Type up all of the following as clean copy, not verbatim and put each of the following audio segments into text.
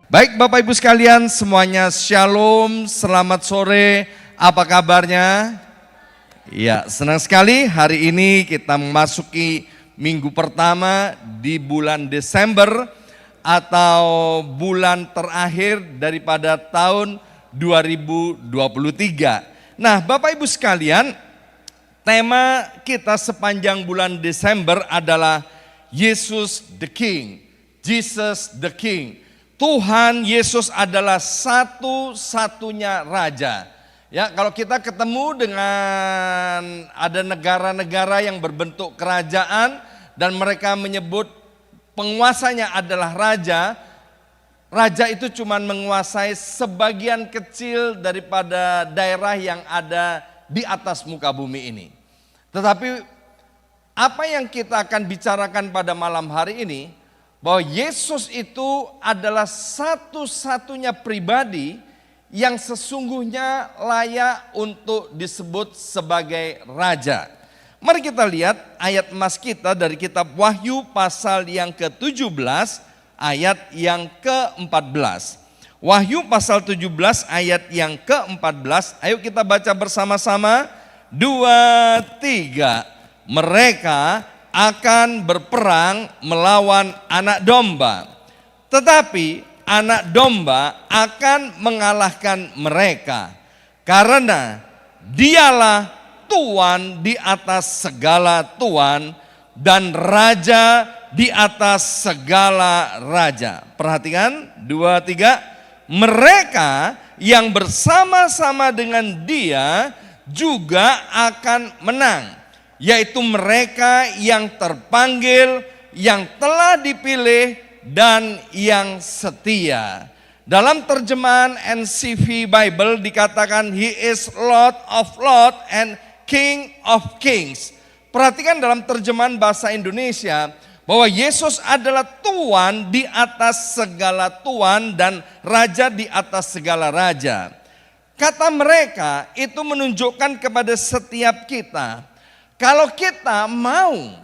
Baik Bapak Ibu sekalian, semuanya shalom, selamat sore, apa kabarnya? Ya, senang sekali hari ini kita memasuki minggu pertama di bulan Desember atau bulan terakhir daripada tahun 2023. Nah Bapak Ibu sekalian, tema kita sepanjang bulan Desember adalah Yesus the King, Jesus the King. Tuhan Yesus adalah satu-satunya Raja. Ya, kalau kita ketemu dengan ada negara-negara yang berbentuk kerajaan dan mereka menyebut penguasanya adalah raja, raja itu cuma menguasai sebagian kecil daripada daerah yang ada di atas muka bumi ini. Tetapi apa yang kita akan bicarakan pada malam hari ini, bahwa Yesus itu adalah satu-satunya pribadi yang sesungguhnya layak untuk disebut sebagai Raja. Mari kita lihat ayat emas kita dari kitab Wahyu pasal yang ke-17 ayat yang ke-14. Wahyu pasal 17 ayat yang ke-14, ayo kita baca bersama-sama, 2, 3. Mereka akan berperang melawan anak domba, tetapi anak domba akan mengalahkan mereka, karena dialah Tuan di atas segala tuan dan Raja di atas segala raja. Perhatikan 2, 3. Mereka yang bersama-sama dengan dia juga akan menang, yaitu mereka yang terpanggil, yang telah dipilih, dan yang setia. Dalam terjemahan NCV Bible dikatakan He is Lord of Lords and King of Kings. Perhatikan dalam terjemahan bahasa Indonesia bahwa Yesus adalah Tuan di atas segala tuan dan Raja di atas segala raja. Kata mereka itu menunjukkan kepada setiap kita, kalau kita mau,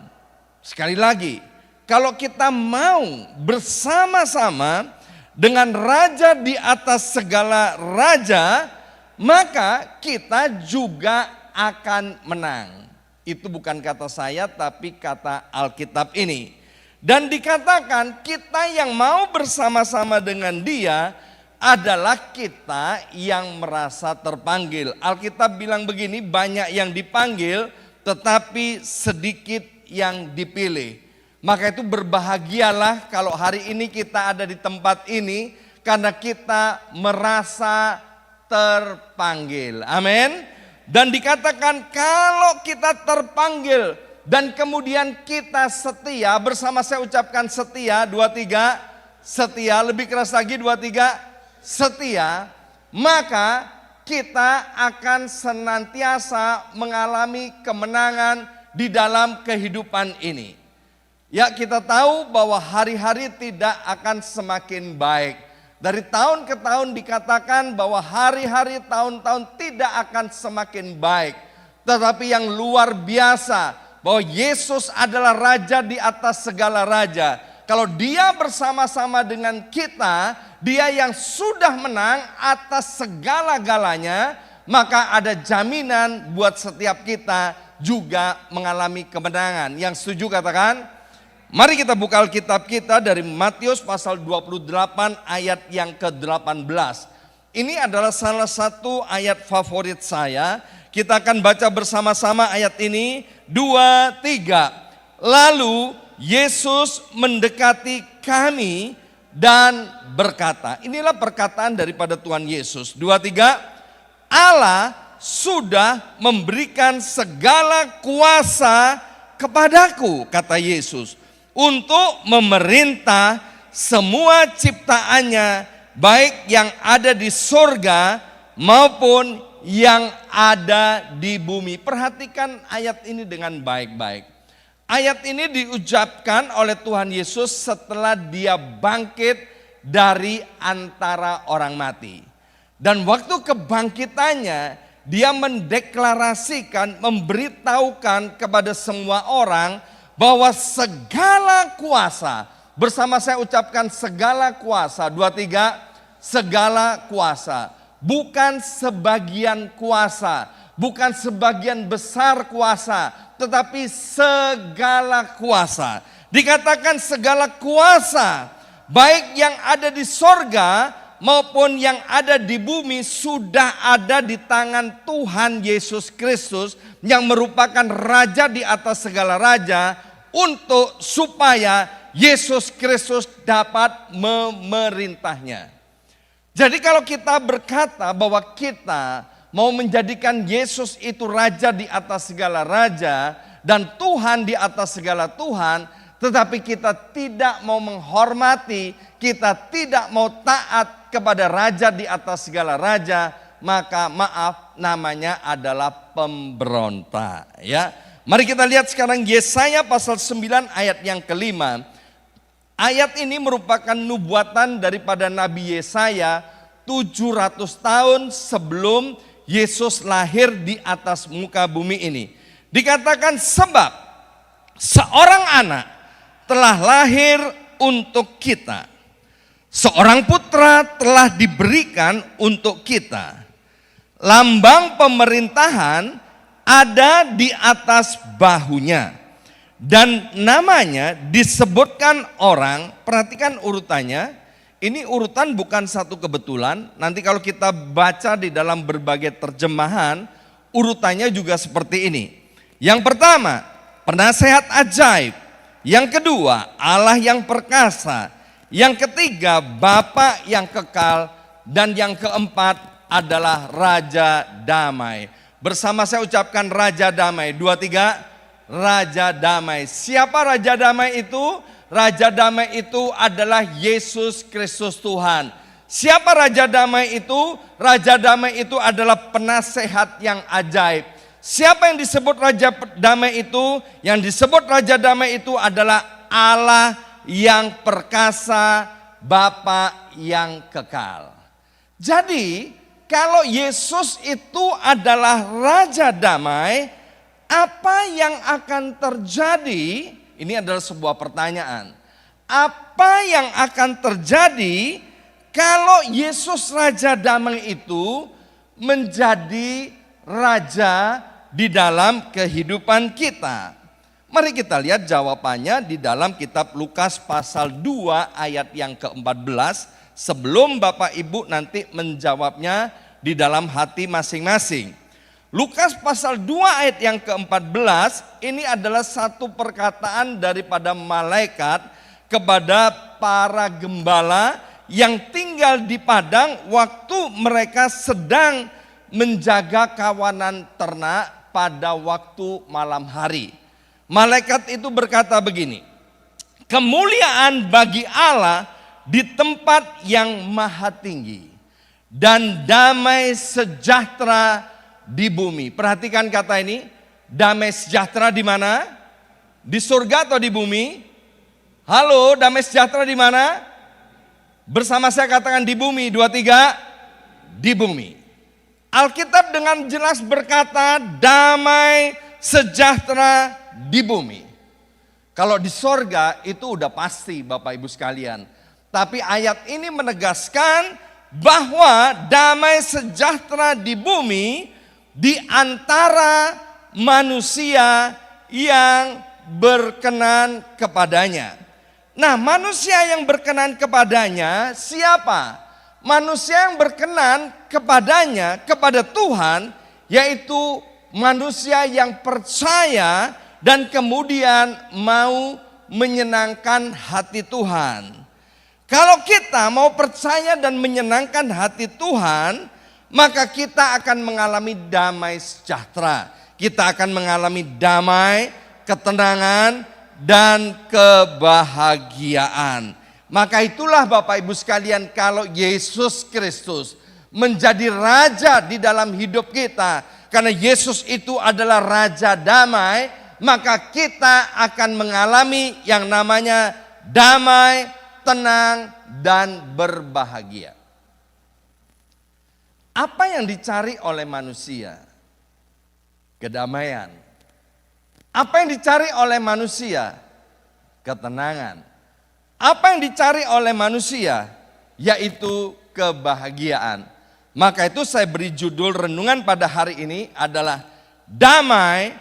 sekali lagi, kalau kita mau bersama-sama dengan Raja di atas segala raja, maka kita juga akan menang. Itu bukan kata saya tapi kata Alkitab ini. Dan dikatakan kita yang mau bersama-sama dengan dia adalah kita yang merasa terpanggil. Alkitab bilang begini, banyak yang dipanggil tetapi sedikit yang dipilih. Maka itu berbahagialah kalau hari ini kita ada di tempat ini karena kita merasa terpanggil. Amin. Dan dikatakan kalau kita terpanggil dan kemudian kita setia, bersama saya ucapkan setia, 2, 3, setia, lebih keras lagi 2, 3, setia, maka kita akan senantiasa mengalami kemenangan di dalam kehidupan ini. Ya, kita tahu bahwa hari-hari tidak akan semakin baik. Dari tahun ke tahun dikatakan bahwa hari-hari tahun-tahun tidak akan semakin baik. Tetapi yang luar biasa bahwa Yesus adalah Raja di atas segala raja. Kalau dia bersama-sama dengan kita, dia yang sudah menang atas segala-galanya, maka ada jaminan buat setiap kita juga mengalami kemenangan. Yang setuju katakan? Mari kita buka Alkitab kita dari Matius pasal 28 ayat yang ke-18. Ini adalah salah satu ayat favorit saya. Kita akan baca bersama-sama ayat ini, 2, 3. Lalu Yesus mendekati kami dan berkata, inilah perkataan daripada Tuhan Yesus. 2, 3, Allah sudah memberikan segala kuasa kepadaku, kata Yesus, untuk memerintah semua ciptaannya, baik yang ada di sorga maupun yang ada di bumi. Perhatikan ayat ini dengan baik-baik. Ayat ini diucapkan oleh Tuhan Yesus setelah dia bangkit dari antara orang mati. Dan waktu kebangkitannya, dia mendeklarasikan, memberitahukan kepada semua orang bahwa segala kuasa Bersama saya ucapkan segala kuasa. 2, 3, segala kuasa. Bukan sebagian kuasa, bukan sebagian besar kuasa, tetapi segala kuasa. Dikatakan segala kuasa, baik yang ada di sorga maupun yang ada di bumi sudah ada di tangan Tuhan Yesus Kristus yang merupakan Raja di atas segala raja, untuk supaya Yesus Kristus dapat memerintahnya. Jadi kalau kita berkata bahwa kita mau menjadikan Yesus itu Raja di atas segala raja dan Tuhan di atas segala Tuhan, tetapi kita tidak mau menghormati, kita tidak mau taat kepada Raja di atas segala raja, maka maaf, namanya adalah pemberontak. Ya, mari kita lihat sekarang Yesaya pasal 9 ayat yang kelima. Ayat ini merupakan nubuatan daripada Nabi Yesaya 700 tahun sebelum Yesus lahir di atas muka bumi ini. Dikatakan sebab seorang anak telah lahir untuk kita, seorang putra telah diberikan untuk kita. Lambang pemerintahan ada di atas bahunya. Dan namanya disebutkan orang, perhatikan urutannya, ini urutan bukan satu kebetulan. Nanti kalau kita baca di dalam berbagai terjemahan, urutannya juga seperti ini. Yang pertama, penasehat ajaib. Yang kedua, Allah yang perkasa. Yang ketiga, Bapa yang kekal. Dan yang keempat adalah Raja Damai. Bersama saya ucapkan Raja Damai. 2, 3, Raja Damai. Siapa Raja Damai itu? Raja Damai itu adalah Yesus Kristus Tuhan. Siapa Raja Damai itu? Raja Damai itu adalah penasehat yang ajaib. Siapa yang disebut Raja Damai itu? Yang disebut Raja Damai itu adalah Allah yang perkasa, Bapa yang kekal. Jadi kalau Yesus itu adalah Raja Damai, apa yang akan terjadi? Ini adalah sebuah pertanyaan. Apa yang akan terjadi kalau Yesus Raja Damai itu menjadi Raja di dalam kehidupan kita? Mari kita lihat jawabannya di dalam kitab Lukas pasal 2 ayat yang ke-14. Sebelum Bapak Ibu nanti menjawabnya di dalam hati masing-masing. Lukas pasal 2 ayat yang ke-14 ini adalah satu perkataan daripada malaikat kepada para gembala yang tinggal di padang waktu mereka sedang menjaga kawanan ternak pada waktu malam hari. Malaikat itu berkata begini, kemuliaan bagi Allah di tempat yang maha tinggi dan damai sejahtera di bumi. Perhatikan kata ini, damai sejahtera di mana? Di surga atau di bumi? Halo, damai sejahtera di mana? Bersama saya katakan di bumi. 2, 3, di bumi. Alkitab dengan jelas berkata damai sejahtera di bumi. Kalau di surga itu udah pasti Bapak Ibu sekalian. Tapi ayat ini menegaskan bahwa damai sejahtera di bumi di antara manusia yang berkenan kepadanya. Nah, manusia yang berkenan kepadanya siapa? Manusia yang berkenan kepadanya, kepada Tuhan, yaitu manusia yang percaya dan kemudian mau menyenangkan hati Tuhan. Kalau kita mau percaya dan menyenangkan hati Tuhan, maka kita akan mengalami damai sejahtera. Kita akan mengalami damai, ketenangan, dan kebahagiaan. Maka itulah Bapak Ibu sekalian, kalau Yesus Kristus menjadi Raja di dalam hidup kita, karena Yesus itu adalah Raja Damai, maka kita akan mengalami yang namanya damai, tenang, dan berbahagia. Apa yang dicari oleh manusia? Kedamaian. Apa yang dicari oleh manusia? Ketenangan. Apa yang dicari oleh manusia? Yaitu kebahagiaan. Maka itu saya beri judul renungan pada hari ini adalah damai,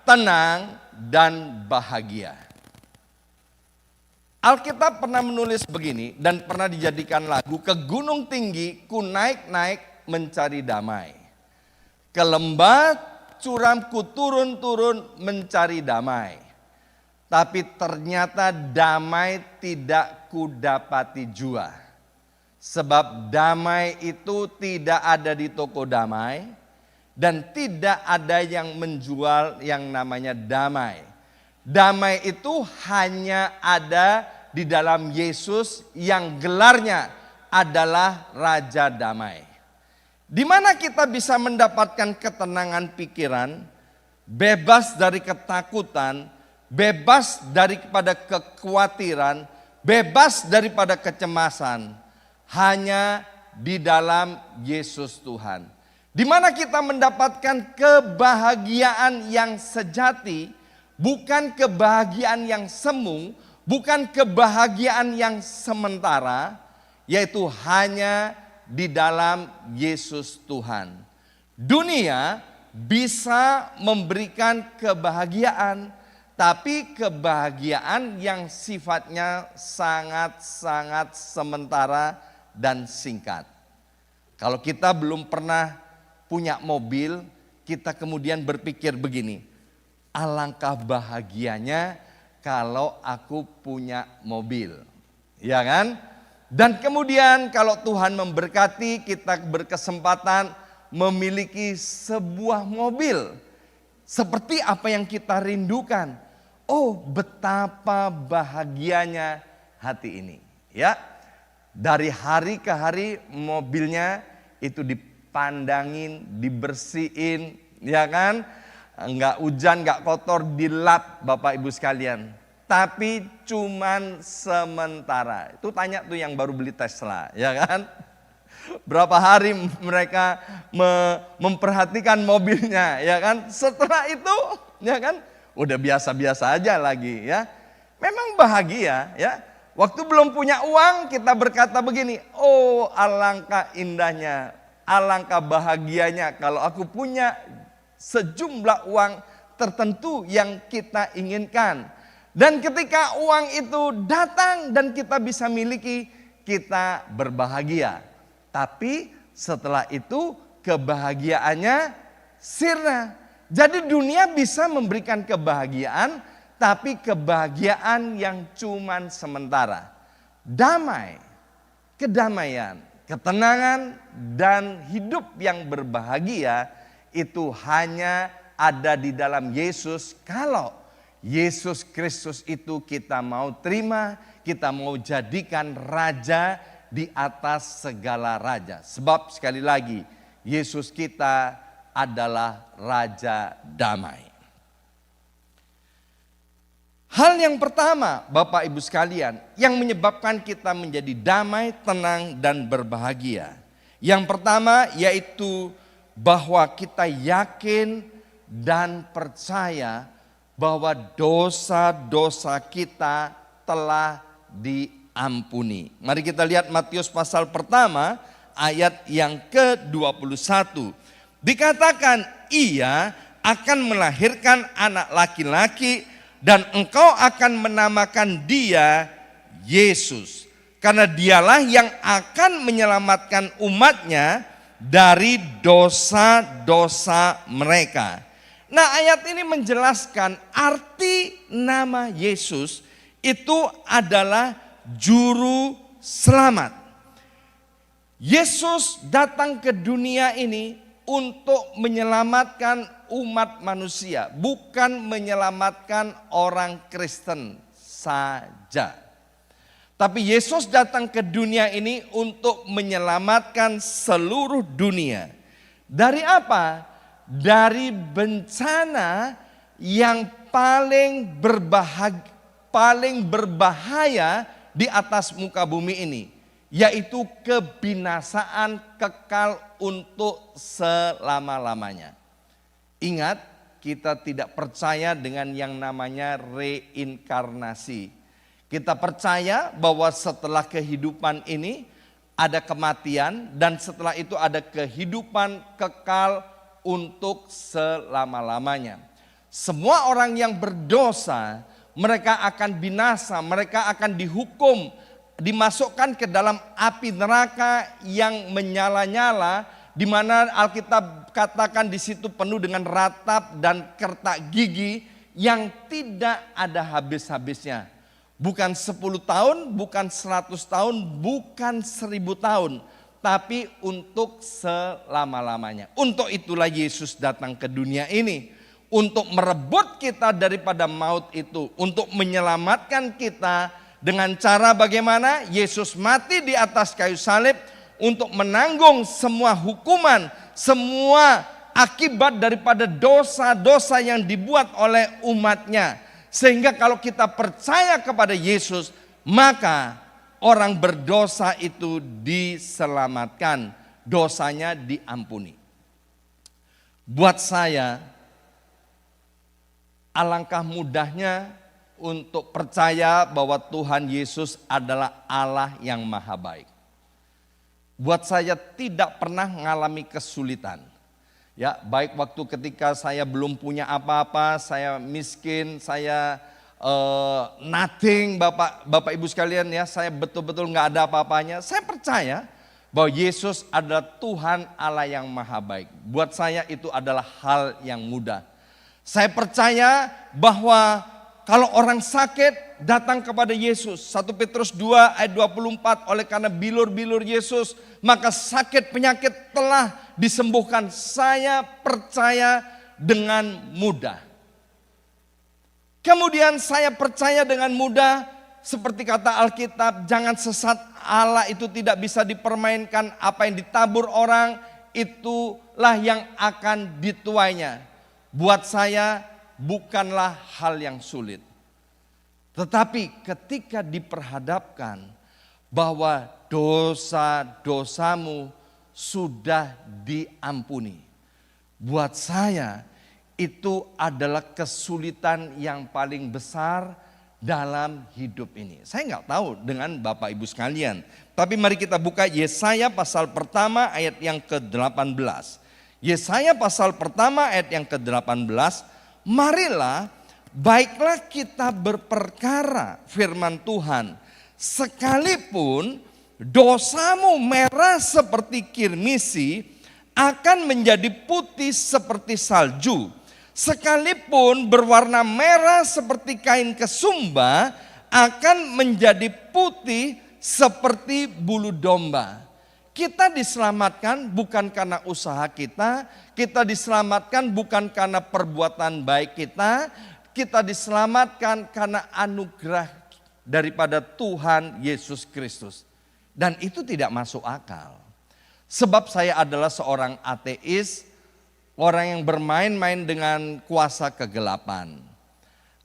tenang, dan bahagia. Alkitab pernah menulis begini dan pernah dijadikan lagu, ke gunung tinggi ku naik-naik mencari damai. Ke lembah curam ku turun-turun mencari damai. Tapi ternyata damai tidak kudapati jua. Sebab damai itu tidak ada di toko damai dan tidak ada yang menjual yang namanya damai. Damai itu hanya ada di dalam Yesus yang gelarnya adalah Raja Damai. Di mana kita bisa mendapatkan ketenangan pikiran, bebas dari ketakutan, bebas daripada kekhawatiran, bebas daripada kecemasan. Hanya di dalam Yesus Tuhan. Di mana kita mendapatkan kebahagiaan yang sejati, bukan kebahagiaan yang semu, bukan kebahagiaan yang sementara, yaitu hanya di dalam Yesus Tuhan. Dunia bisa memberikan kebahagiaan, tapi kebahagiaan yang sifatnya sangat-sangat sementara dan singkat. Kalau kita belum pernah punya mobil, kita kemudian berpikir begini, alangkah bahagianya kalau aku punya mobil, ya kan? Dan kemudian kalau Tuhan memberkati, kita berkesempatan memiliki sebuah mobil, seperti apa yang kita rindukan. Oh, betapa bahagianya hati ini, ya. Dari hari ke hari mobilnya itu dipandangin, dibersihin, ya kan? Enggak hujan, enggak kotor, dilap Bapak Ibu sekalian. Tapi cuman sementara. Itu tanya tuh yang baru beli Tesla, ya kan? Berapa hari mereka memperhatikan mobilnya, ya kan? Setelah itu, ya kan? Udah biasa-biasa aja lagi, ya. Memang bahagia, ya. Waktu belum punya uang kita berkata begini, oh alangkah indahnya, alangkah bahagianya kalau aku punya sejumlah uang tertentu yang kita inginkan. Dan ketika uang itu datang dan kita bisa miliki, kita berbahagia. Tapi setelah itu kebahagiaannya sirna. Jadi dunia bisa memberikan kebahagiaan, tapi kebahagiaan yang cuman sementara. Damai, kedamaian, ketenangan, dan hidup yang berbahagia itu hanya ada di dalam Yesus. Kalau Yesus Kristus itu kita mau terima, kita mau jadikan Raja di atas segala raja. Sebab sekali lagi, Yesus kita adalah Raja Damai. Hal yang pertama, Bapak Ibu sekalian, yang menyebabkan kita menjadi damai, tenang, dan berbahagia. Yang pertama yaitu bahwa kita yakin dan percaya bahwa dosa-dosa kita telah diampuni. Mari kita lihat Matius pasal pertama ayat yang ke-21. Dikatakan, ia akan melahirkan anak laki-laki dan engkau akan menamakan dia Yesus. Karena dialah yang akan menyelamatkan umatnya dari dosa-dosa mereka. Nah, ayat ini menjelaskan arti nama Yesus itu adalah juru selamat. Yesus datang ke dunia ini untuk menyelamatkan umat manusia, bukan menyelamatkan orang Kristen saja. Tapi Yesus datang ke dunia ini untuk menyelamatkan seluruh dunia. Dari apa? Dari bencana yang paling berbahaya di atas muka bumi ini, yaitu kebinasaan kekal untuk selama-lamanya. Ingat, kita tidak percaya dengan yang namanya reinkarnasi. Kita percaya bahwa setelah kehidupan ini ada kematian dan setelah itu ada kehidupan kekal untuk selama-lamanya. Semua orang yang berdosa, mereka akan binasa, mereka akan dihukum, dimasukkan ke dalam api neraka yang menyala-nyala, di mana Alkitab katakan di situ penuh dengan ratap dan kertak gigi yang tidak ada habis-habisnya. Bukan 10 tahun, bukan 100 tahun, bukan 1000 tahun. Tapi untuk selama-lamanya. Untuk itulah Yesus datang ke dunia ini. Untuk merebut kita daripada maut itu. Untuk menyelamatkan kita dengan cara bagaimana? Yesus mati di atas kayu salib untuk menanggung semua hukuman, semua akibat daripada dosa-dosa yang dibuat oleh umatnya. Sehingga kalau kita percaya kepada Yesus, maka orang berdosa itu diselamatkan, dosanya diampuni. Buat saya, alangkah mudahnya untuk percaya bahwa Tuhan Yesus adalah Allah yang maha baik. Buat saya tidak pernah mengalami kesulitan. Ya, baik waktu ketika saya belum punya apa-apa, saya miskin, saya nothing, Bapak Ibu sekalian ya, saya betul-betul nggak ada apa-apanya. Saya percaya bahwa Yesus adalah Tuhan Allah yang maha baik. Buat saya itu adalah hal yang mudah. Saya percaya bahwa kalau orang sakit datang kepada Yesus. 1 Petrus 2 ayat 24, oleh karena bilur-bilur Yesus maka sakit penyakit telah disembuhkan. Saya percaya dengan mudah. Kemudian saya percaya dengan mudah, seperti kata Alkitab, jangan sesat, Allah itu tidak bisa dipermainkan. Apa yang ditabur orang, itulah yang akan dituainya. Buat saya bukanlah hal yang sulit. Tetapi ketika diperhadapkan bahwa dosa-dosamu sudah diampuni, buat saya itu adalah kesulitan yang paling besar dalam hidup ini. Saya nggak tahu dengan Bapak Ibu sekalian, tapi mari kita buka Yesaya pasal pertama ayat yang ke-18. Yesaya pasal pertama ayat yang ke-18, marilah baiklah kita berperkara, firman Tuhan, sekalipun dosamu merah seperti kirmisi, akan menjadi putih seperti salju. Sekalipun berwarna merah seperti kain kesumba, akan menjadi putih seperti bulu domba. Kita diselamatkan bukan karena usaha kita diselamatkan bukan karena perbuatan baik kita diselamatkan karena anugerah daripada Tuhan Yesus Kristus. Dan itu tidak masuk akal. Sebab saya adalah seorang ateis, orang yang bermain-main dengan kuasa kegelapan.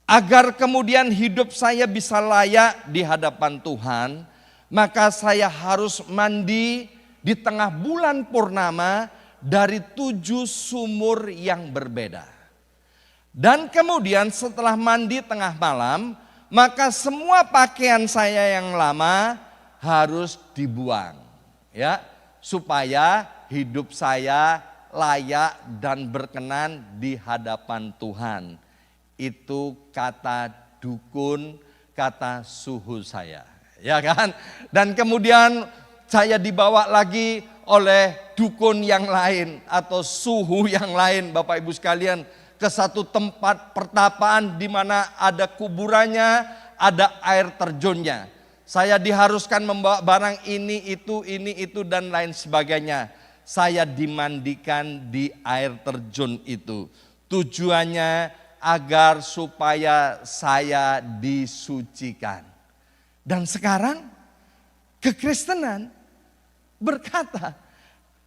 Agar kemudian hidup saya bisa layak di hadapan Tuhan, maka saya harus mandi di tengah bulan purnama dari 7 sumur yang berbeda. Dan kemudian setelah mandi tengah malam, maka semua pakaian saya yang lama harus dibuang, ya, supaya hidup saya layak dan berkenan di hadapan Tuhan. Itu kata dukun, kata suhu saya, ya kan? Dan kemudian saya dibawa lagi oleh dukun yang lain atau suhu yang lain, Bapak Ibu sekalian, ke satu tempat pertapaan di mana ada kuburannya, ada air terjunnya. Saya diharuskan membawa barang ini, itu dan lain sebagainya. Saya dimandikan di air terjun itu. Tujuannya agar supaya saya disucikan. Dan sekarang kekristenan berkata,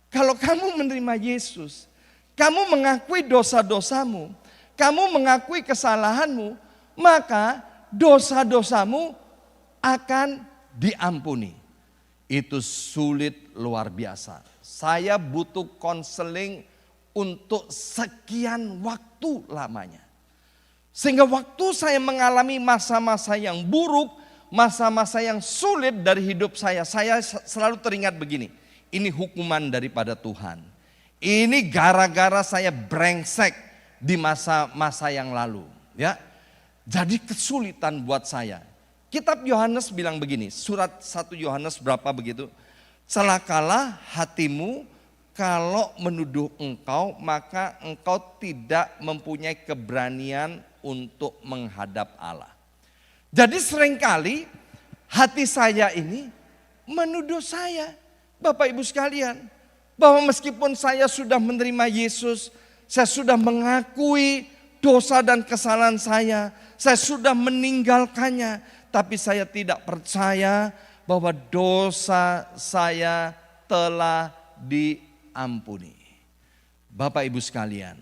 kalau kamu menerima Yesus, kamu mengakui dosa-dosamu, kamu mengakui kesalahanmu, maka dosa-dosamu akan diampuni. Itu sulit luar biasa. Saya butuh konseling untuk sekian waktu lamanya. Sehingga waktu saya mengalami masa-masa yang buruk, masa-masa yang sulit dari hidup saya selalu teringat begini. Ini hukuman daripada Tuhan. Ini gara-gara saya brengsek di masa-masa yang lalu. Ya, jadi kesulitan buat saya. Kitab Yohanes bilang begini, surat 1 Yohanes berapa begitu? Celakalah hatimu kalau menuduh engkau, maka engkau tidak mempunyai keberanian untuk menghadap Allah. Jadi seringkali hati saya ini menuduh saya, Bapak Ibu sekalian, bahwa meskipun saya sudah menerima Yesus, saya sudah mengakui dosa dan kesalahan saya sudah meninggalkannya, tapi saya tidak percaya bahwa dosa saya telah diampuni. Bapak Ibu sekalian,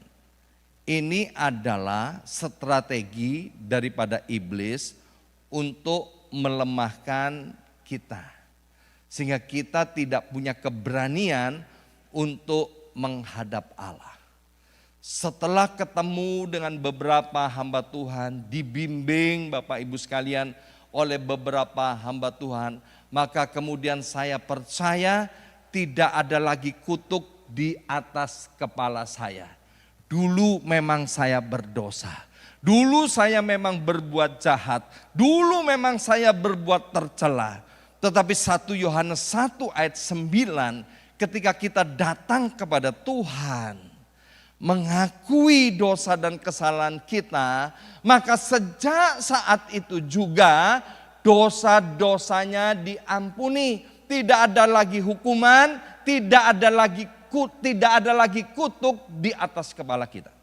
ini adalah strategi daripada iblis untuk melemahkan kita, sehingga kita tidak punya keberanian untuk menghadap Allah. Setelah ketemu dengan beberapa hamba Tuhan, dibimbing Bapak Ibu sekalian oleh beberapa hamba Tuhan, maka kemudian saya percaya tidak ada lagi kutuk di atas kepala saya. Dulu memang saya berdosa. Dulu saya memang berbuat jahat. Dulu memang saya berbuat tercela. Tetapi 1 Yohanes 1 ayat 9, ketika kita datang kepada Tuhan, mengakui dosa dan kesalahan kita, maka sejak saat itu juga dosa-dosanya diampuni. Tidak ada lagi hukuman, tidak ada lagi kutuk di atas kepala kita.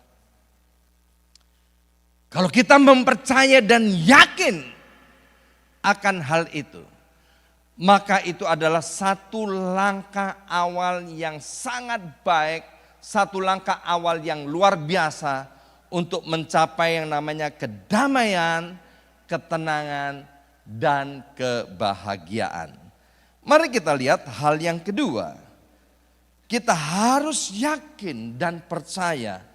Kalau kita mempercaya dan yakin akan hal itu, maka itu adalah satu langkah awal yang sangat baik, satu langkah awal yang luar biasa untuk mencapai yang namanya kedamaian, ketenangan, dan kebahagiaan. Mari kita lihat hal yang kedua. Kita harus yakin dan percaya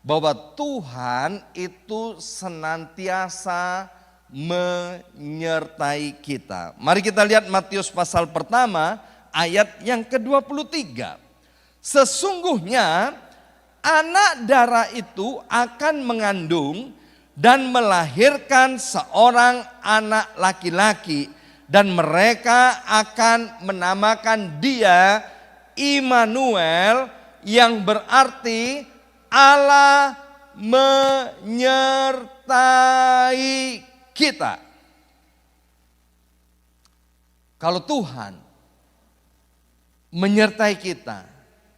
bahwa Tuhan itu senantiasa menyertai kita. Mari kita lihat Matius pasal pertama ayat yang ke-23. Sesungguhnya anak darah itu akan mengandung dan melahirkan seorang anak laki-laki, dan mereka akan menamakan dia Immanuel, yang berarti Allah menyertai kita. Kalau Tuhan menyertai kita,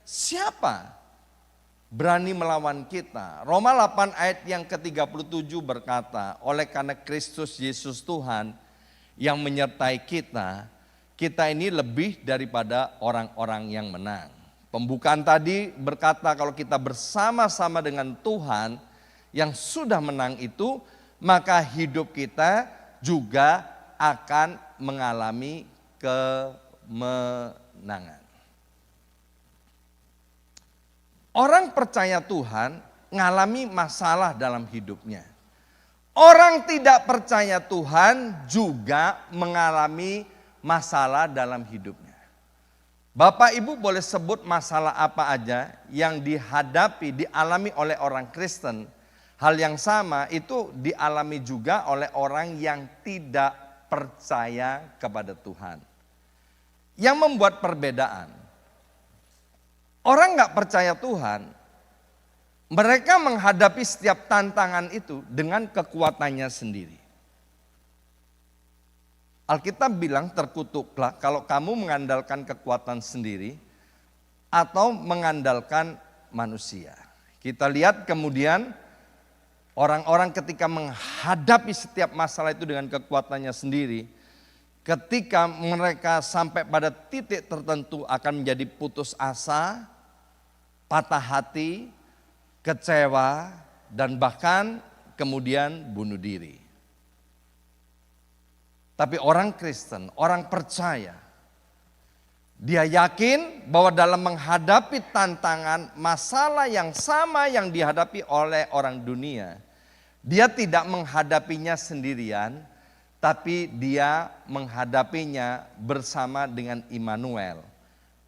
siapa berani melawan kita? Roma 8 ayat yang ke-37 berkata, oleh karena Kristus Yesus Tuhan yang menyertai kita, kita ini lebih daripada orang-orang yang menang. Pembukaan tadi berkata kalau kita bersama-sama dengan Tuhan yang sudah menang itu, maka hidup kita juga akan mengalami kemenangan. Orang percaya Tuhan mengalami masalah dalam hidupnya. Orang tidak percaya Tuhan juga mengalami masalah dalam hidupnya. Bapak Ibu boleh sebut masalah apa aja yang dihadapi, dialami oleh orang Kristen. Hal yang sama itu dialami juga oleh orang yang tidak percaya kepada Tuhan. Yang membuat perbedaan, orang gak percaya Tuhan, mereka menghadapi setiap tantangan itu dengan kekuatannya sendiri. Alkitab bilang terkutuklah kalau kamu mengandalkan kekuatan sendiri atau mengandalkan manusia. Kita lihat kemudian orang-orang ketika menghadapi setiap masalah itu dengan kekuatannya sendiri, ketika mereka sampai pada titik tertentu akan menjadi putus asa, patah hati, kecewa, dan bahkan kemudian bunuh diri. Tapi orang Kristen, orang percaya, dia yakin bahwa dalam menghadapi tantangan, masalah yang sama yang dihadapi oleh orang dunia, dia tidak menghadapinya sendirian, tapi dia menghadapinya bersama dengan Immanuel,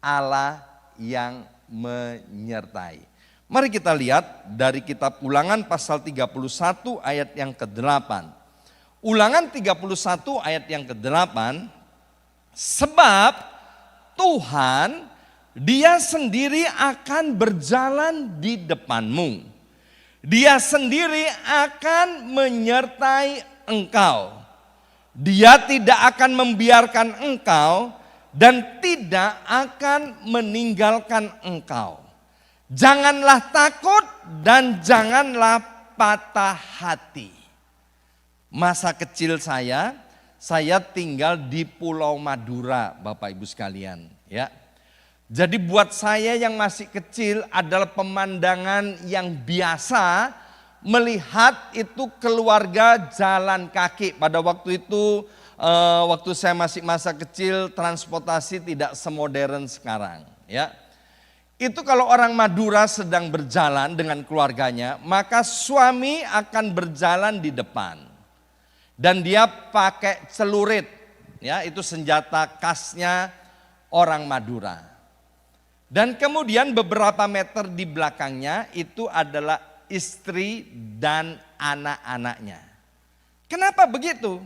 Allah yang menyertai. Mari kita lihat dari kitab Ulangan pasal 31 ayat yang ke-8. Ulangan 31 ayat yang ke-8, sebab Tuhan Dia sendiri akan berjalan di depanmu. Dia sendiri akan menyertai engkau. Dia tidak akan membiarkan engkau dan tidak akan meninggalkan engkau. Janganlah takut dan janganlah patah hati. Masa kecil saya tinggal di Pulau Madura, Bapak Ibu sekalian, ya. Jadi buat saya yang masih kecil adalah pemandangan yang biasa melihat itu keluarga jalan kaki. Pada waktu itu, waktu saya masih masa kecil, transportasi tidak semodern sekarang, ya. Itu kalau orang Madura sedang berjalan dengan keluarganya, maka suami akan berjalan di depan. Dan dia pakai celurit, ya, itu senjata khasnya orang Madura. Dan kemudian beberapa meter di belakangnya itu adalah istri dan anak-anaknya. Kenapa begitu?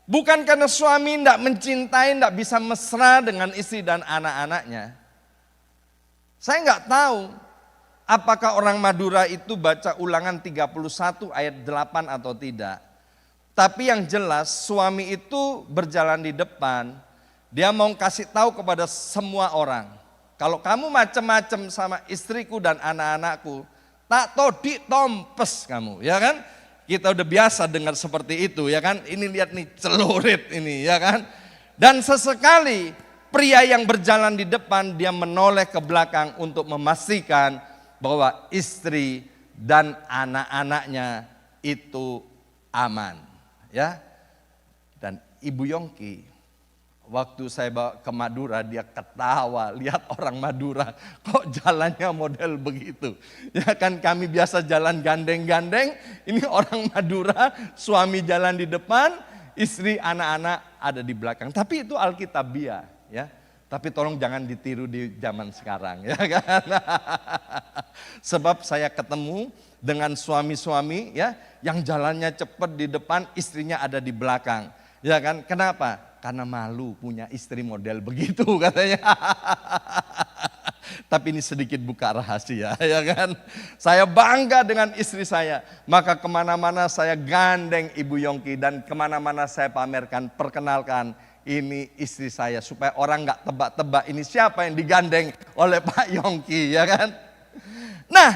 Bukan karena suami tidak mencintai, tidak bisa mesra dengan istri dan anak-anaknya. Saya nggak tahu apakah orang Madura itu baca Ulangan 31 ayat 8 atau tidak. Tapi yang jelas suami itu berjalan di depan, dia mau kasih tahu kepada semua orang. Kalau kamu macam-macam sama istriku dan anak-anakku, tak todi tompes kamu, ya kan? Kita udah biasa dengar seperti itu, ya kan? Ini lihat nih celurit ini, ya kan? Dan sesekali pria yang berjalan di depan, dia menoleh ke belakang untuk memastikan bahwa istri dan anak-anaknya itu aman, ya. Dan Ibu Yongki, waktu saya bawa ke Madura, dia ketawa lihat orang Madura kok jalannya model begitu. Ya kan, kami biasa jalan gandeng-gandeng, ini orang Madura suami jalan di depan, istri anak-anak ada di belakang. Tapi itu Alkitabiah, ya. Tapi tolong jangan ditiru di zaman sekarang, ya kan. Sebab saya ketemu dengan suami-suami, ya, yang jalannya cepat di depan, istrinya ada di belakang. Ya kan, kenapa? Karena malu punya istri model begitu katanya. Tapi ini sedikit buka rahasia, ya kan. Saya bangga dengan istri saya. Maka kemana-mana saya gandeng Ibu Yongki. Dan kemana-mana saya pamerkan, perkenalkan ini istri saya. Supaya orang gak tebak-tebak ini siapa yang digandeng oleh Pak Yongki, ya kan. Nah,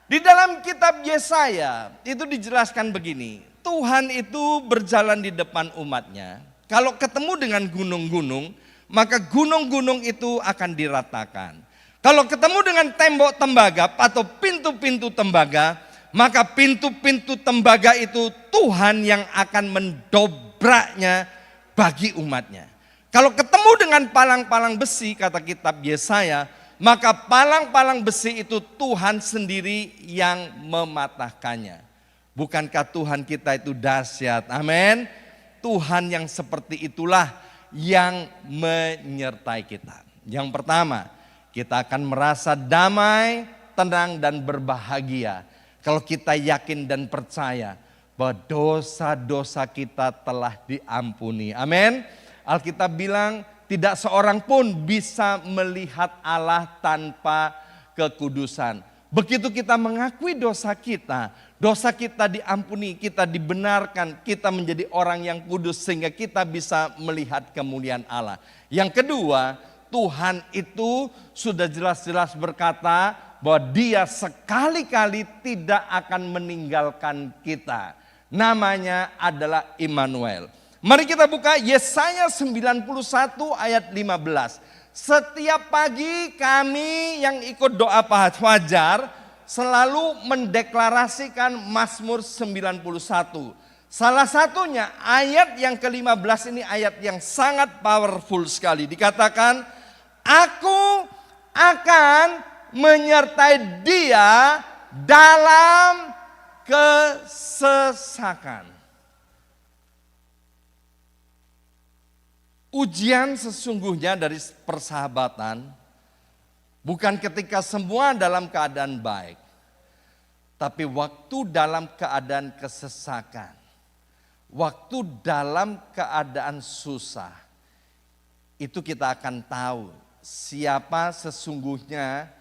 di dalam kitab Yesaya itu dijelaskan begini. Tuhan itu berjalan di depan umatnya. Kalau ketemu dengan gunung-gunung, maka gunung-gunung itu akan diratakan. Kalau ketemu dengan tembok tembaga atau pintu-pintu tembaga, maka pintu-pintu tembaga itu Tuhan yang akan mendobraknya bagi umatnya. Kalau ketemu dengan palang-palang besi, kata kitab Yesaya, maka palang-palang besi itu Tuhan sendiri yang mematahkannya. Bukankah Tuhan kita itu dahsyat? Amin. Tuhan yang seperti itulah yang menyertai kita. Yang pertama, kita akan merasa damai, tenang dan berbahagia kalau kita yakin dan percaya bahwa dosa-dosa kita telah diampuni. Amin. Alkitab bilang tidak seorang pun bisa melihat Allah tanpa kekudusan. Begitu kita mengakui dosa kita diampuni, kita dibenarkan, kita menjadi orang yang kudus sehingga kita bisa melihat kemuliaan Allah. Yang kedua, Tuhan itu sudah jelas-jelas berkata bahwa Dia sekali-kali tidak akan meninggalkan kita. Namanya adalah Immanuel. Mari kita buka Yesaya 91 ayat 15. Setiap pagi kami yang ikut doa fajar selalu mendeklarasikan Mazmur 91. Salah satunya ayat yang ke-15 ini ayat yang sangat powerful sekali. Dikatakan, aku akan menyertai dia dalam kesesakan. Ujian sesungguhnya dari persahabatan bukan ketika semua dalam keadaan baik, tapi waktu dalam keadaan kesesakan, waktu dalam keadaan susah, itu kita akan tahu siapa sesungguhnya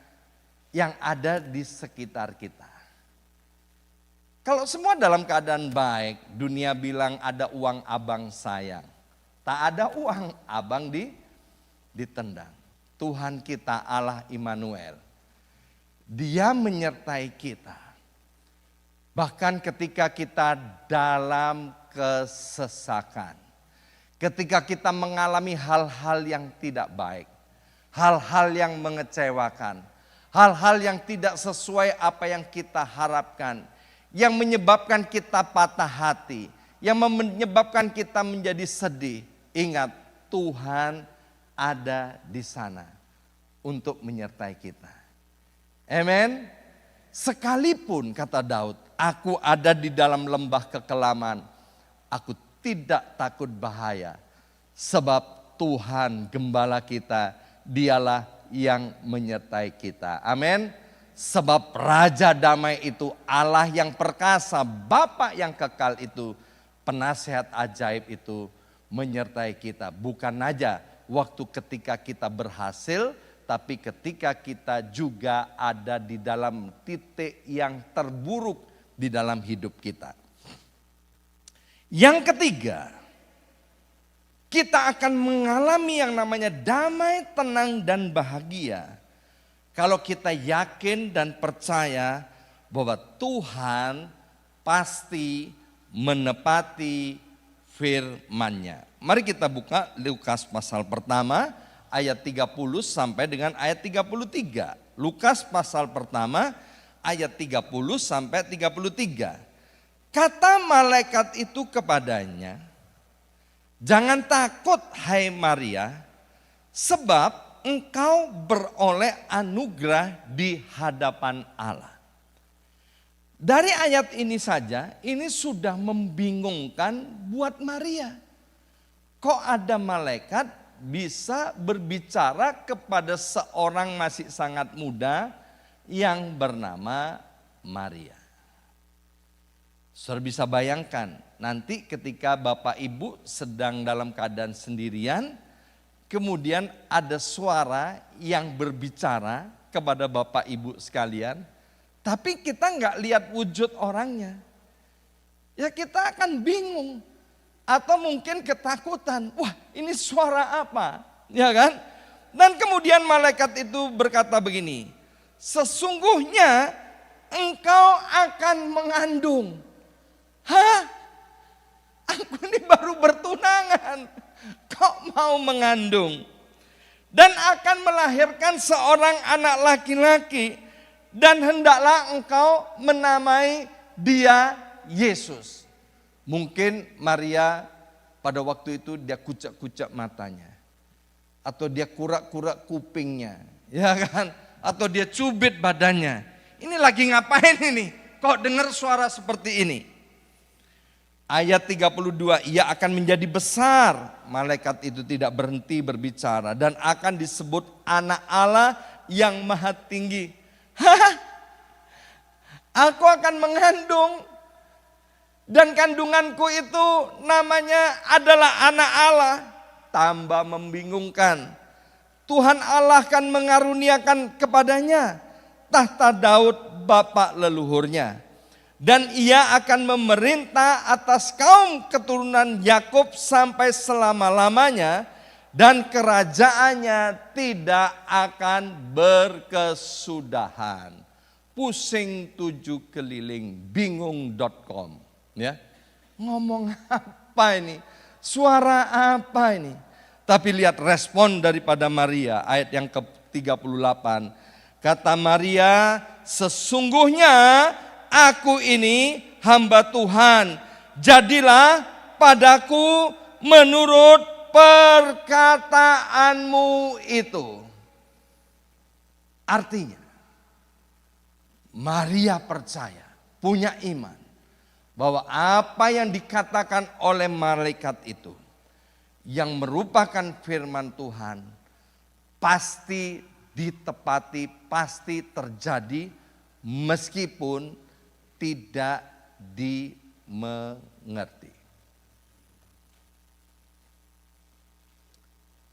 yang ada di sekitar kita. Kalau semua dalam keadaan baik, dunia bilang ada uang abang sayang. Tak ada uang, abang ditendang. Tuhan kita Allah Immanuel. Dia menyertai kita. Bahkan ketika kita dalam kesesakan. Ketika kita mengalami hal-hal yang tidak baik. Hal-hal yang mengecewakan. Hal-hal yang tidak sesuai apa yang kita harapkan. Yang menyebabkan kita patah hati. Yang menyebabkan kita menjadi sedih. Ingat, Tuhan ada di sana untuk menyertai kita. Amen. Sekalipun kata Daud, aku ada di dalam lembah kekelaman, aku tidak takut bahaya. Sebab Tuhan gembala kita, dialah yang menyertai kita. Amin. Sebab Raja Damai itu Allah yang perkasa, Bapa yang kekal itu, penasehat ajaib itu, menyertai kita, bukan aja waktu ketika kita berhasil, tapi ketika kita juga ada di dalam titik yang terburuk di dalam hidup kita. Yang ketiga, kita akan mengalami yang namanya damai, tenang, dan bahagia. Kalau kita yakin dan percaya bahwa Tuhan pasti menepati firman-Nya. Mari kita buka Lukas pasal pertama ayat 30 sampai dengan ayat 33. Lukas pasal pertama ayat 30 sampai 33. Kata malaikat itu kepadanya, jangan takut hai Maria, sebab engkau beroleh anugerah di hadapan Allah. Dari ayat ini saja, ini sudah membingungkan buat Maria. Kok ada malaikat bisa berbicara kepada seorang masih sangat muda yang bernama Maria? Saudara bisa bayangkan, nanti ketika Bapak Ibu sedang dalam keadaan sendirian, kemudian ada suara yang berbicara kepada Bapak Ibu sekalian, tapi kita nggak lihat wujud orangnya. Ya kita akan bingung. Atau mungkin ketakutan. Wah, ini suara apa? Ya kan? Dan kemudian malaikat itu berkata begini. Sesungguhnya engkau akan mengandung. Hah? Aku ini baru bertunangan. Kok mau mengandung? Dan akan melahirkan seorang anak laki-laki. Dan hendaklah engkau menamai dia Yesus. Mungkin Maria pada waktu itu dia kucak-kucak matanya. Atau dia kurak-kurak kupingnya. Ya kan? Atau dia cubit badannya. Ini lagi ngapain ini? Kok dengar suara seperti ini? Ayat 32, ia akan menjadi besar. Malaikat itu tidak berhenti berbicara. Dan akan disebut anak Allah yang maha tinggi. Hah? Aku akan mengandung dan kandunganku itu namanya adalah anak Allah. Tambah membingungkan. Tuhan Allah akan mengaruniakan kepadanya tahta Daud bapa leluhurnya. Dan ia akan memerintah atas kaum keturunan Yakub sampai selama-lamanya. Dan kerajaannya tidak akan berkesudahan. Pusing 7 keliling, bingung.com. Ya, ngomong apa ini? Suara apa ini? Tapi lihat respon daripada Maria, ayat yang ke-38. Kata Maria, sesungguhnya aku ini hamba Tuhan. Jadilah padaku menurut perkataanmu itu. Artinya Maria percaya, punya iman bahwa apa yang dikatakan oleh malaikat itu yang merupakan firman Tuhan pasti ditepati, pasti terjadi meskipun tidak dimengerti.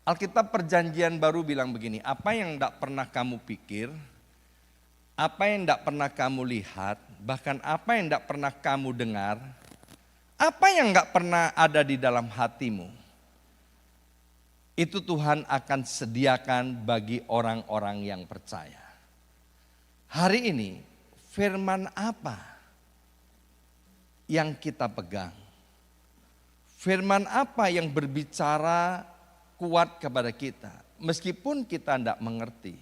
Alkitab Perjanjian Baru bilang begini, apa yang tidak pernah kamu pikir, apa yang tidak pernah kamu lihat, bahkan apa yang tidak pernah kamu dengar, apa yang tidak pernah ada di dalam hatimu, itu Tuhan akan sediakan bagi orang-orang yang percaya. Hari ini firman apa yang kita pegang? Firman apa yang berbicara kuat kepada kita? Meskipun kita tidak mengerti.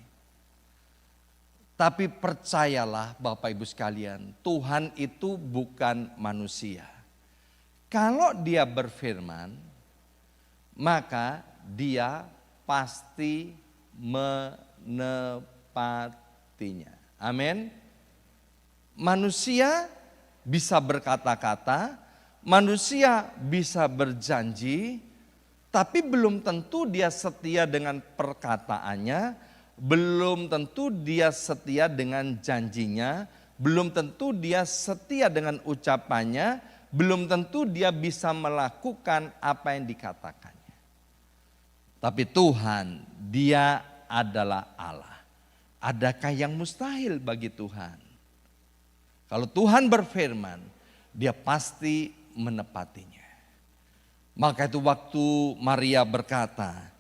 Tapi percayalah Bapak Ibu sekalian, Tuhan itu bukan manusia. Kalau Dia berfirman, maka Dia pasti menepatinya. Amin. Manusia bisa berkata-kata, manusia bisa berjanji, tapi belum tentu dia setia dengan perkataannya, belum tentu dia setia dengan janjinya, belum tentu dia setia dengan ucapannya, belum tentu dia bisa melakukan apa yang dikatakannya. Tapi Tuhan, Dia adalah Allah. Adakah yang mustahil bagi Tuhan? Kalau Tuhan berfirman, Dia pasti menepatinya. Maka itu waktu Maria berkata,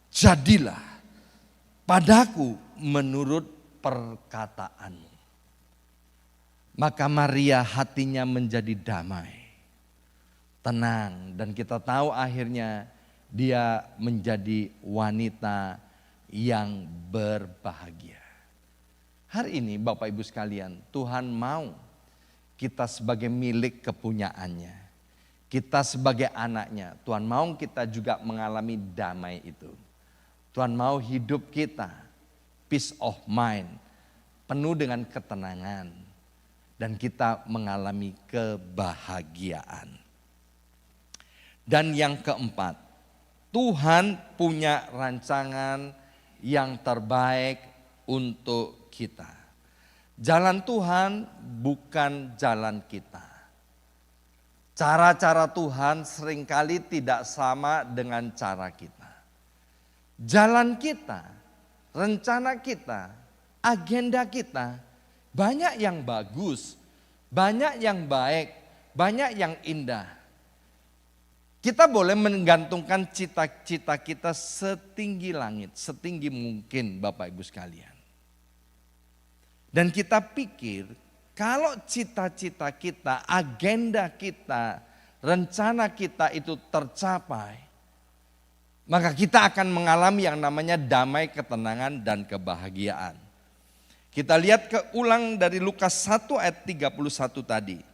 jadilah padaku menurut perkataanmu. Maka Maria hatinya menjadi damai, tenang, dan kita tahu akhirnya dia menjadi wanita yang berbahagia. Hari ini Bapak Ibu sekalian, Tuhan mau kita sebagai milik kepunyaannya. Kita sebagai anaknya, Tuhan mau kita juga mengalami damai itu. Tuhan mau hidup kita peace of mind, penuh dengan ketenangan, dan kita mengalami kebahagiaan. Dan yang keempat, Tuhan punya rancangan yang terbaik untuk kita. Jalan Tuhan bukan jalan kita. Cara-cara Tuhan seringkali tidak sama dengan cara kita. Jalan kita, rencana kita, agenda kita, banyak yang bagus, banyak yang baik, banyak yang indah. Kita boleh menggantungkan cita-cita kita setinggi langit, setinggi mungkin Bapak Ibu sekalian. Dan kita pikir kalau cita-cita kita, agenda kita, rencana kita itu tercapai, maka kita akan mengalami yang namanya damai, ketenangan, dan kebahagiaan. Kita lihat keulang dari Lukas 1 ayat 31 tadi.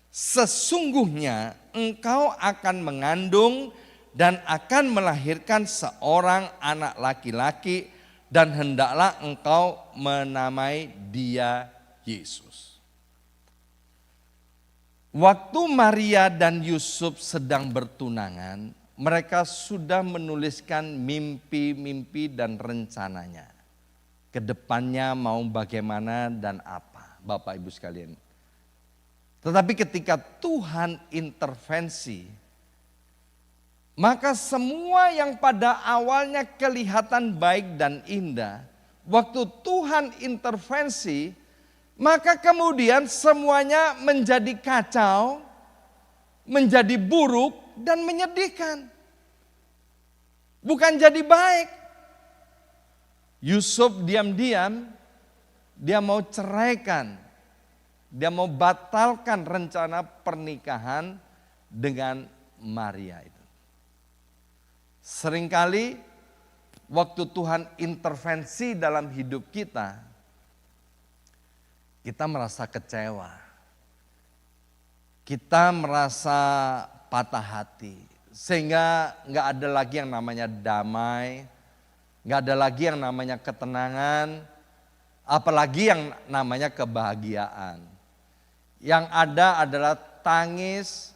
Sesungguhnya engkau akan mengandung dan akan melahirkan seorang anak laki-laki dan hendaklah engkau menamai dia Yesus. Waktu Maria dan Yusuf sedang bertunangan, mereka sudah menuliskan mimpi-mimpi dan rencananya. Kedepannya mau bagaimana dan apa, Bapak Ibu sekalian. Tetapi ketika Tuhan intervensi, maka semua yang pada awalnya kelihatan baik dan indah, waktu Tuhan intervensi, maka kemudian semuanya menjadi kacau, menjadi buruk dan menyedihkan. Bukan jadi baik. Yusuf diam-diam, dia mau ceraikan. Dia mau batalkan rencana pernikahan dengan Maria itu. Seringkali waktu Tuhan intervensi dalam hidup kita, kita merasa kecewa. Kita merasa patah hati. Sehingga gak ada lagi yang namanya damai, gak ada lagi yang namanya ketenangan, apalagi yang namanya kebahagiaan. Yang ada adalah tangis,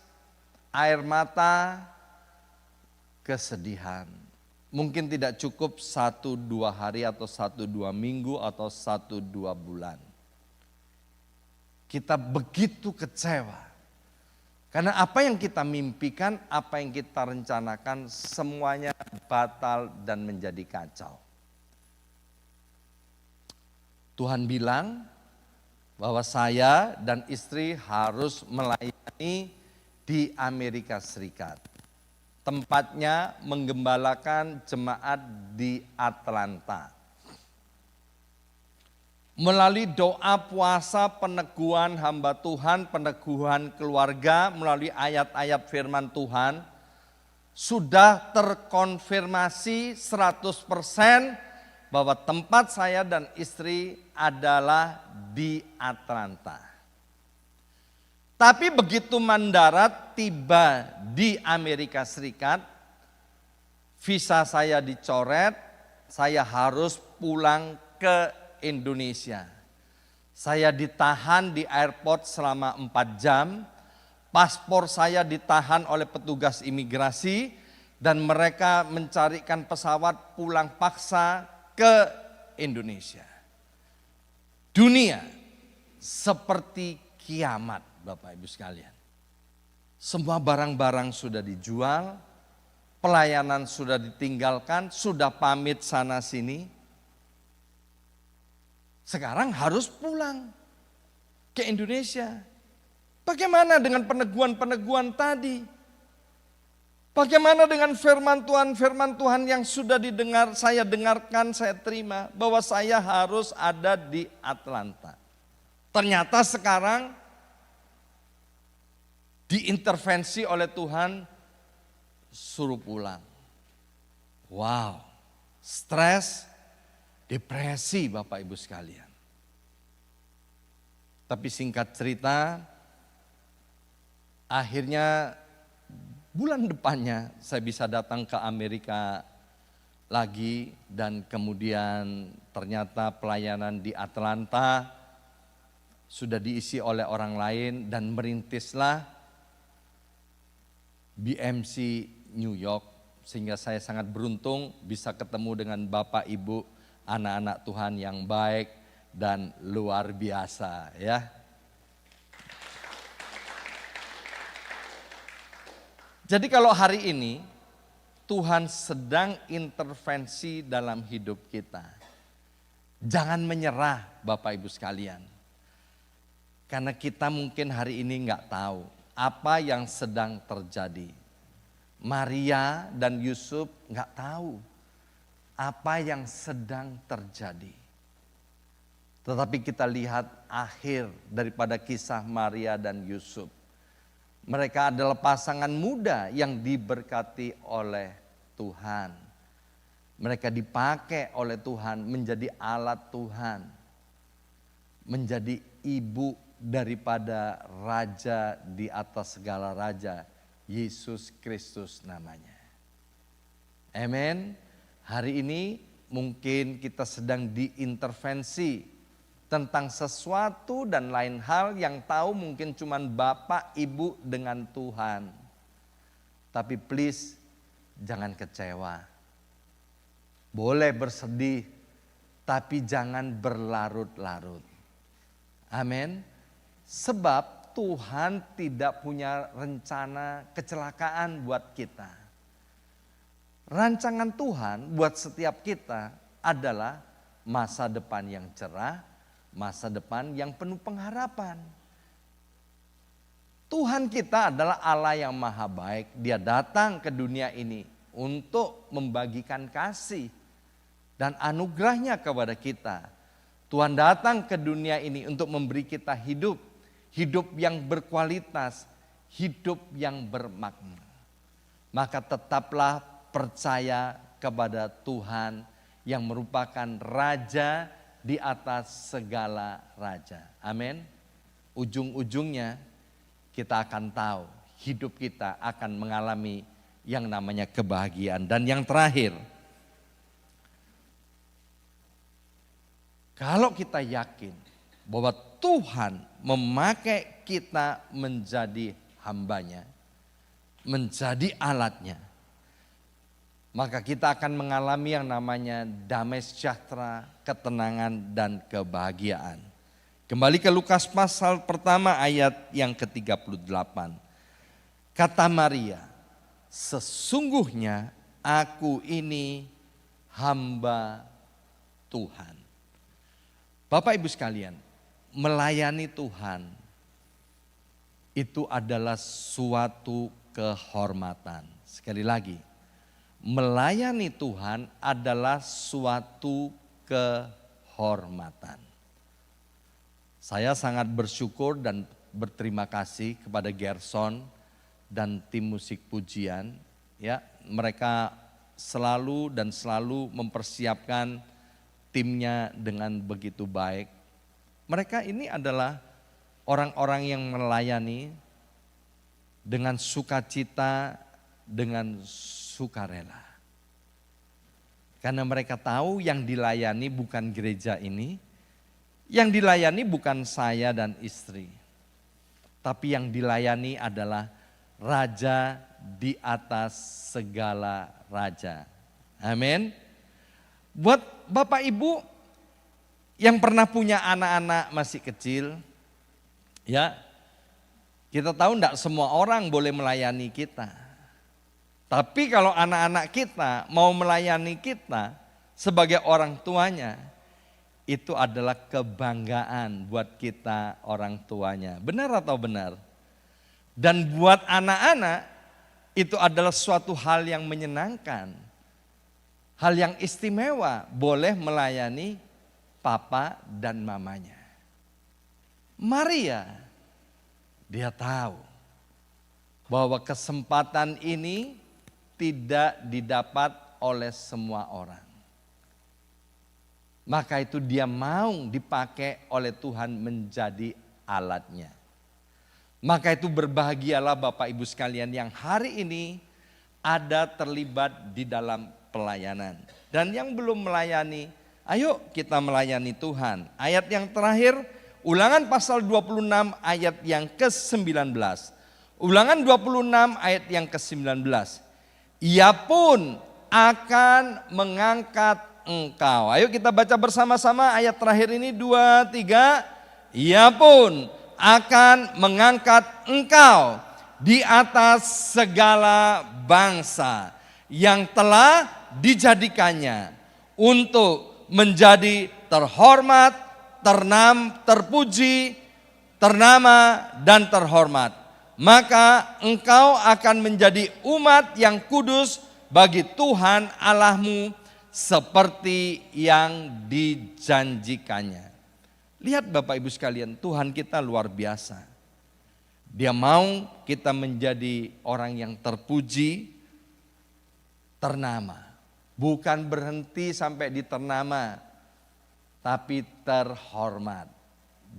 air mata, kesedihan. Mungkin tidak cukup 1-2 hari atau 1-2 minggu atau 1-2 bulan. Kita begitu kecewa. Karena apa yang kita mimpikan, apa yang kita rencanakan semuanya batal dan menjadi kacau. Tuhan bilang bahwa saya dan istri harus melayani di Amerika Serikat. Tempatnya menggembalakan jemaat di Atlanta. Melalui doa, puasa, peneguhan hamba Tuhan, peneguhan keluarga, melalui ayat-ayat firman Tuhan, sudah terkonfirmasi 100% bahwa tempat saya dan istri adalah di Atlanta. Tapi begitu mendarat tiba di Amerika Serikat, visa saya dicoret, saya harus pulang ke Indonesia. Saya ditahan di airport selama 4 jam, paspor saya ditahan oleh petugas imigrasi dan mereka mencarikan pesawat pulang paksa ke Indonesia. Dunia seperti kiamat, Bapak Ibu sekalian. Semua barang-barang sudah dijual, pelayanan sudah ditinggalkan, sudah pamit sana sini. Sekarang harus pulang ke Indonesia. Bagaimana dengan peneguhan-peneguhan tadi? Bagaimana dengan firman Tuhan yang sudah saya dengarkan, saya terima bahwa saya harus ada di Atlanta. Ternyata sekarang diintervensi oleh Tuhan, suruh pulang. Wow, stres, depresi Bapak Ibu sekalian. Tapi singkat cerita, akhirnya bulan depannya saya bisa datang ke Amerika lagi dan kemudian ternyata pelayanan di Atlanta sudah diisi oleh orang lain dan merintislah BMC New York, sehingga saya sangat beruntung bisa ketemu dengan Bapak Ibu, anak-anak Tuhan yang baik dan luar biasa ya. Jadi kalau hari ini Tuhan sedang intervensi dalam hidup kita, jangan menyerah Bapak Ibu sekalian. Karena kita mungkin hari ini nggak tahu apa yang sedang terjadi. Maria dan Yusuf nggak tahu apa yang sedang terjadi. Tetapi kita lihat akhir daripada kisah Maria dan Yusuf. Mereka adalah pasangan muda yang diberkati oleh Tuhan. Mereka dipakai oleh Tuhan menjadi alat Tuhan. Menjadi ibu daripada raja di atas segala raja, Yesus Kristus namanya. Amin. Hari ini mungkin kita sedang diintervensi tentang sesuatu dan lain hal yang tahu mungkin cuman Bapak Ibu dengan Tuhan. Tapi please jangan kecewa. Boleh bersedih tapi jangan berlarut-larut. Amin. Sebab Tuhan tidak punya rencana kecelakaan buat kita. Rancangan Tuhan buat setiap kita adalah masa depan yang cerah, masa depan yang penuh pengharapan. Tuhan kita adalah Allah yang maha baik. Dia datang ke dunia ini untuk membagikan kasih dan anugerahnya kepada kita. Tuhan datang ke dunia ini untuk memberi kita hidup. Hidup yang berkualitas, hidup yang bermakna. Maka tetaplah percaya kepada Tuhan yang merupakan Raja di atas segala raja. Amin. Ujung-ujungnya kita akan tahu hidup kita akan mengalami yang namanya kebahagiaan. Dan yang terakhir, kalau kita yakin bahwa Tuhan memakai kita menjadi hambanya, menjadi alatnya, maka kita akan mengalami yang namanya damai sejahtera, ketenangan, dan kebahagiaan. Kembali ke Lukas pasal pertama ayat yang ke-38. Kata Maria, sesungguhnya aku ini hamba Tuhan. Bapak Ibu sekalian, melayani Tuhan itu adalah suatu kehormatan. Sekali lagi, melayani Tuhan adalah suatu kehormatan. Saya sangat bersyukur dan berterima kasih kepada Gerson dan tim musik pujian. Ya, mereka selalu mempersiapkan timnya dengan begitu baik. Mereka ini adalah orang-orang yang melayani dengan sukacita, dengan sukarela. Karena mereka tahu yang dilayani bukan gereja ini, yang dilayani bukan saya dan istri. Tapi yang dilayani adalah Raja di atas segala raja. Amin. Buat Bapak Ibu yang pernah punya anak-anak masih kecil, ya, kita tahu enggak semua orang boleh melayani kita. Tapi kalau anak-anak kita mau melayani kita sebagai orang tuanya, itu adalah kebanggaan buat kita orang tuanya. Benar atau benar? Dan buat anak-anak itu adalah suatu hal yang menyenangkan. Hal yang istimewa, boleh melayani papa dan mamanya. Maria, dia tahu bahwa kesempatan ini tidak didapat oleh semua orang. Maka itu dia mau dipakai oleh Tuhan menjadi alatnya. Maka itu berbahagialah Bapak Ibu sekalian yang hari ini ada terlibat di dalam pelayanan. Dan yang belum melayani, ayo kita melayani Tuhan. Ayat yang terakhir, Ulangan pasal 26 ayat yang ke-19. Ulangan 26 ayat yang ke-19. Ia pun akan mengangkat engkau. Ayo kita baca bersama-sama ayat terakhir ini 2, 3. Ia pun akan mengangkat engkau di atas segala bangsa yang telah dijadikannya untuk menjadi terhormat, terpuji, ternama dan terhormat. Maka engkau akan menjadi umat yang kudus bagi Tuhan Allahmu seperti yang dijanjikannya. Lihat Bapak Ibu sekalian, Tuhan kita luar biasa. Dia mau kita menjadi orang yang terpuji, ternama. Bukan berhenti sampai di ternama, tapi terhormat.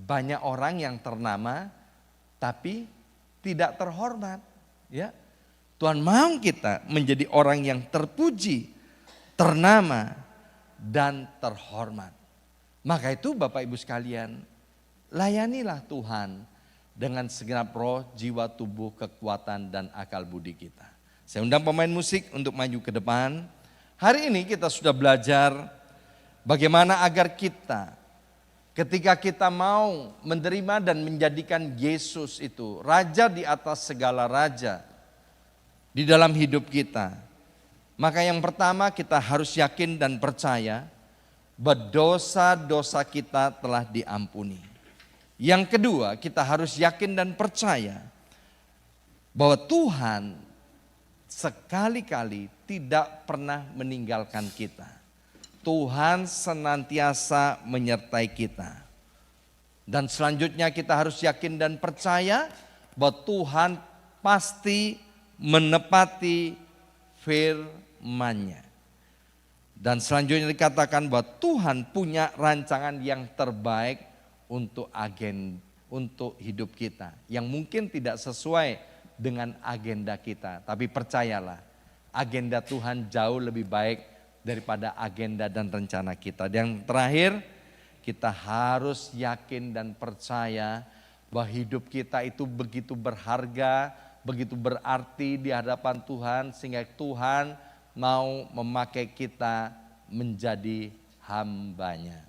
Banyak orang yang ternama, tapi tidak terhormat. Ya, Tuhan mau kita menjadi orang yang terpuji, ternama, dan terhormat. Maka itu Bapak Ibu sekalian, layanilah Tuhan dengan segenap roh, jiwa, tubuh, kekuatan, dan akal budi kita. Saya undang pemain musik untuk maju ke depan. Hari ini kita sudah belajar bagaimana agar kita, ketika kita mau menerima dan menjadikan Yesus itu Raja di atas segala raja di dalam hidup kita. Maka yang pertama kita harus yakin dan percaya bahwa dosa-dosa kita telah diampuni. Yang kedua, kita harus yakin dan percaya bahwa Tuhan sekali-kali tidak pernah meninggalkan kita. Tuhan senantiasa menyertai kita. Dan selanjutnya kita harus yakin dan percaya bahwa Tuhan pasti menepati firman-Nya. Dan selanjutnya dikatakan bahwa Tuhan punya rancangan yang terbaik untuk hidup kita. Yang mungkin tidak sesuai dengan agenda kita. Tapi percayalah, agenda Tuhan jauh lebih baik daripada agenda dan rencana kita. Dan yang terakhir, kita harus yakin dan percaya bahwa hidup kita itu begitu berharga, begitu berarti di hadapan Tuhan, sehingga Tuhan mau memakai kita menjadi hambanya.